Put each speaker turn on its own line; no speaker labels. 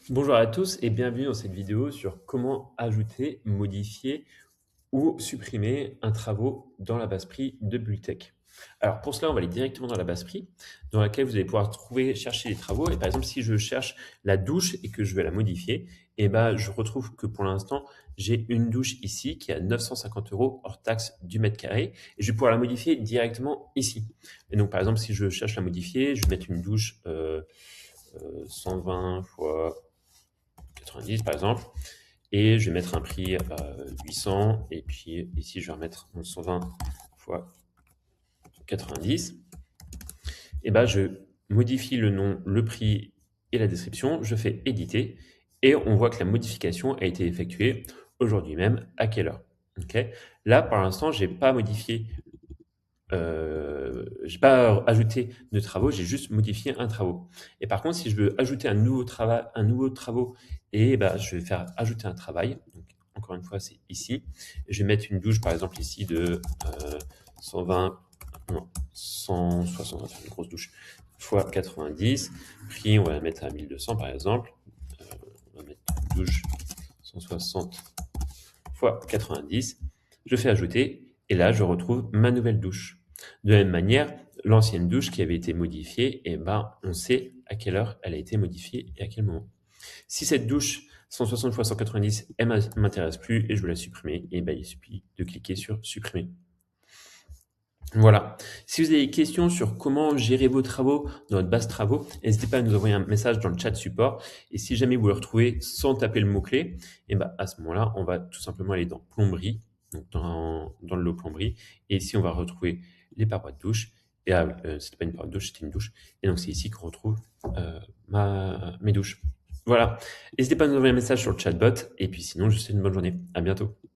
Bonjour à tous et bienvenue dans cette vidéo sur comment ajouter, modifier ou supprimer un travaux dans la base prix de Bulltech. Alors pour cela, on va aller directement dans la base prix, dans laquelle vous allez pouvoir chercher les travaux. Et par exemple, si je cherche la douche et que je vais la modifier, et ben, je retrouve que pour l'instant, j'ai une douche ici qui est à 950 € hors taxe du mètre carré. Et je vais pouvoir la modifier directement ici. Et donc par exemple, si je cherche la modifier, je vais mettre une douche 120 fois 90 par exemple, et je vais mettre un prix 800, et puis ici je vais remettre mon 120 fois 90. Et ben je modifie le nom, le prix et la description, je fais éditer, et on voit que la modification a été effectuée aujourd'hui même, à quelle heure. Ok. Là, pour l'instant, j'ai pas modifié, j'ai pas ajouté de travaux, j'ai juste modifié un travaux. Et par contre, si je veux ajouter un nouveau travaux, et bah, je vais faire ajouter un travail. Donc, encore une fois, c'est ici. Je vais mettre une douche, par exemple, ici de 120, non, 160, on va faire une grosse douche, fois 90. Prix, on va la mettre à 1200, par exemple. Euh, on va mettre une douche 160 fois 90. Je fais ajouter, et là, je retrouve ma nouvelle douche. De la même manière, l'ancienne douche qui avait été modifiée, eh ben, on sait à quelle heure elle a été modifiée et à quel moment. Si cette douche 160 x 190, elle m'intéresse plus et je veux la supprimer, et ben, il suffit de cliquer sur supprimer. Voilà. Si vous avez des questions sur comment gérer vos travaux dans votre base travaux, n'hésitez pas à nous envoyer un message dans le chat support. Et si jamais vous le retrouvez sans taper le mot-clé, et ben à ce moment-là, on va tout simplement aller dans plomberie, donc dans le lot plomberie. Et ici, on va retrouver les parois de douche. Et ah, oui, c'était pas une paroi de douche, c'était une douche. Et donc, c'est ici qu'on retrouve mes douches. Voilà. N'hésitez pas à nous envoyer un message sur le chatbot. Et puis sinon, je vous souhaite une bonne journée. À bientôt.